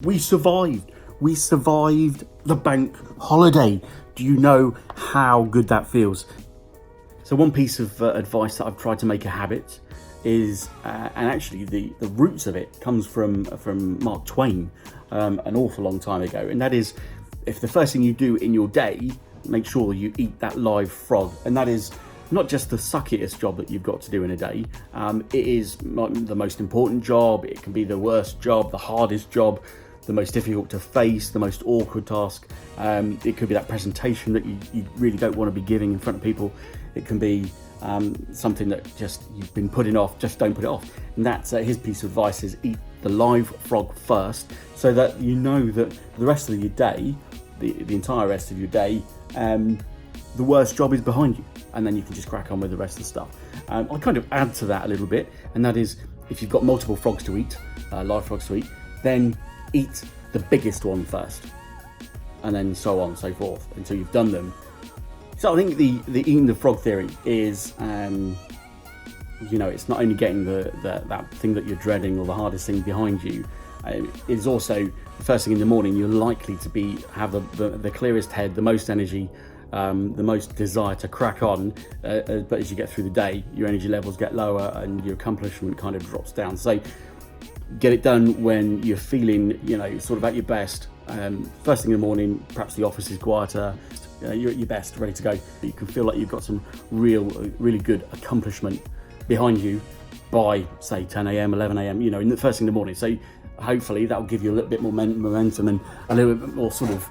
We survived. We survived the bank holiday. Do you know how good that feels? So one piece of advice that I've tried to make a habit is, and actually the roots of it comes from Mark Twain, an awful long time ago, and that is, if the first thing you do in your day, make sure you eat that live frog. And that is not just the suckiest job that you've got to do in a day. It is the most important job. It can be the worst job, the hardest job, the most difficult to face, the most awkward task. It could be that presentation that you really don't want to be giving in front of people. It can be something that just you've been putting off. Just don't put it off. And that's his piece of advice: is eat the live frog first, so that you know that the rest of your day, the entire rest of your day, the worst job is behind you, and then you can just crack on with the rest of the stuff. I'll kind of add to that a little bit, and that is, if you've got multiple frogs to eat, live frogs to eat, then eat the biggest one first, and then so on and so forth until you've done them. So I think the eating the frog theory is, it's not only getting that thing that you're dreading or the hardest thing behind you. It's also the first thing in the morning. You're likely to have the clearest head, the most energy, the most desire to crack on. But as you get through the day, your energy levels get lower and your accomplishment kind of drops down. So get it done when you're feeling, sort of at your best. First thing in the morning, perhaps the office is quieter, you're at your best, ready to go. You can feel like you've got some really good accomplishment behind you by, say, 10 a.m, 11 a.m, in the first thing in the morning. So hopefully that will give you a little bit more momentum and a little bit more sort of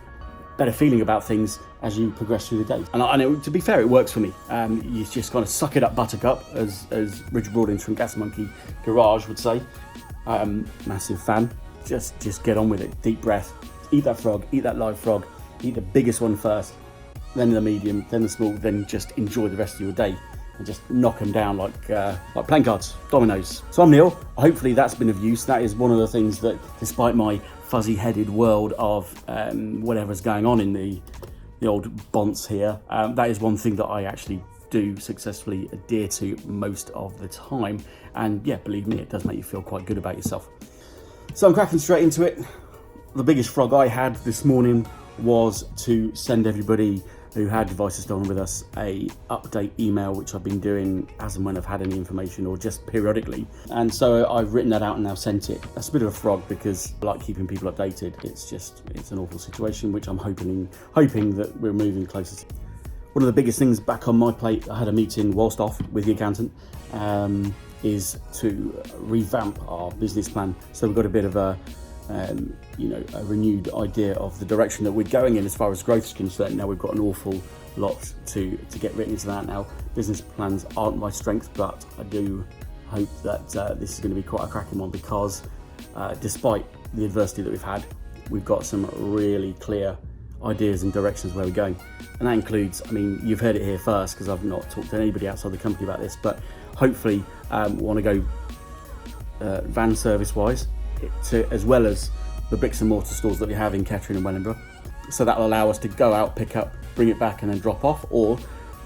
better feeling about things as you progress through the day. And I know, to be fair, it works for me. You just kind of suck it up, buttercup, as Richard Rawlins from Gas Monkey Garage would say. Massive fan. Just get on with it. Deep breath. Eat that frog. Eat that live frog. Eat the biggest one first, then the medium, then the small. Then just enjoy the rest of your day and just knock them down like playing cards, dominoes. So I'm Neil. Hopefully that's been of use. That is one of the things that, despite my fuzzy-headed world of whatever's going on in the old bonce here, that is one thing that I actually do successfully adhere to most of the time. And yeah, believe me, it does make you feel quite good about yourself. So I'm cracking straight into it. The biggest frog I had this morning was to send everybody who had devices stolen with us a update email, which I've been doing as and when I've had any information, or just periodically. And so I've written that out and now sent it. That's a bit of a frog because I like keeping people updated. It's an awful situation, which I'm hoping that we're moving closer to. One of the biggest things back on my plate, I had a meeting whilst off with the accountant, is to revamp our business plan. So we've got a bit of a renewed idea of the direction that we're going in as far as growth is concerned. Now we've got an awful lot to get written into that now. Business plans aren't my strength, but I do hope that this is going to be quite a cracking one, because despite the adversity that we've had, we've got some really clear ideas and directions where we're going. And that includes, you've heard it here first, because I've not talked to anybody outside the company about this, but hopefully we want to go van service wise, as well as the bricks and mortar stores that we have in Kettering and Wellingborough. So that will allow us to go out, pick up, bring it back and then drop off, or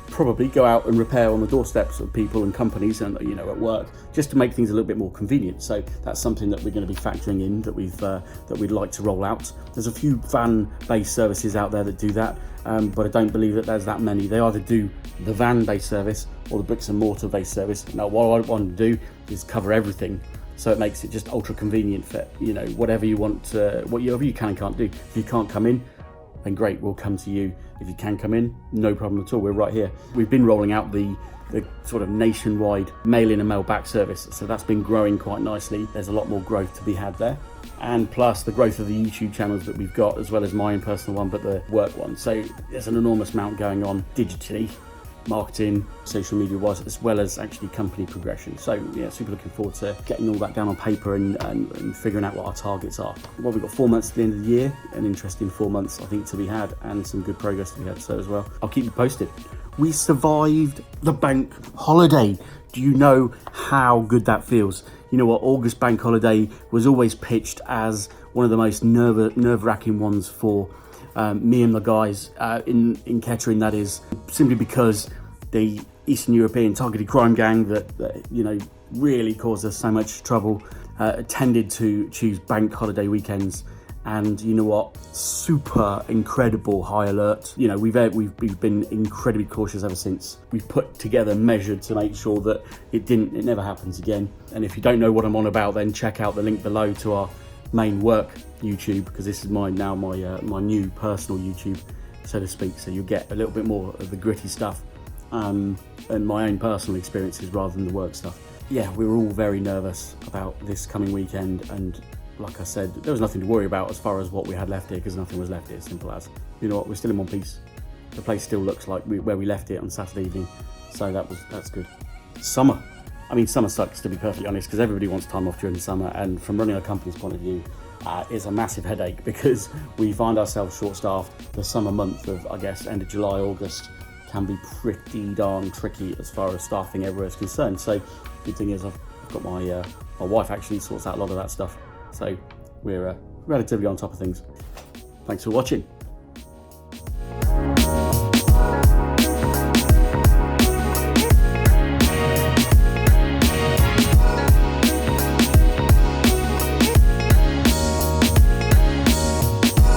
probably go out and repair on the doorsteps of people and companies and at work, just to make things a little bit more convenient. So that's something that we're going to be factoring in, that we'd like to roll out. There's a few van-based services out there that do that, but I don't believe that there's that many. They either do the van-based service or the bricks and mortar based service. Now what I want to do is cover everything, so it makes it just ultra convenient for whatever you want, whatever you can and can't do. If you can't come in, then great, we'll come to you. If you can come in, no problem at all, we're right here. We've been rolling out the sort of nationwide mail in and mail back service, so that's been growing quite nicely. There's a lot more growth to be had there, and plus the growth of the YouTube channels that we've got, as well as my own personal one, but the work one. So there's an enormous amount going on digitally, marketing, social media wise, as well as actually company progression. So yeah, super looking forward to getting all that down on paper and figuring out what our targets are. Well, we've got 4 months at the end of the year, an interesting 4 months I think to be had, and some good progress to be had so as well. I'll keep you posted. We survived the bank holiday. Do you know how good that feels? You know what, August bank holiday was always pitched as one of the most nerve-wracking ones for me and the guys in Kettering. That is simply because the Eastern European targeted crime gang that really caused us so much trouble tended to choose bank holiday weekends And you know what? Super incredible high alert. You know, we've been incredibly cautious ever since. We've put together measured to make sure that it never happens again. And if you don't know what I'm on about, then check out the link below to our main work YouTube, because this is my new personal YouTube, so to speak. So you'll get a little bit more of the gritty stuff and my own personal experiences rather than the work stuff. Yeah, we were all very nervous about this coming weekend, and like I said, there was nothing to worry about as far as what we had left here, because nothing was left here, simple as. You know what, we're still in one piece. The place still looks like where we left it on Saturday evening, so that's good. Summer. I mean, summer sucks, to be perfectly honest, because everybody wants time off during the summer, and from running a company's point of view, it's a massive headache because we find ourselves short-staffed. The summer month of, I guess, end of July, August can be pretty darn tricky as far as staffing everywhere is concerned. So good thing is I've got my wife actually sorts out a lot of that stuff. So we're relatively on top of things. Thanks for watching.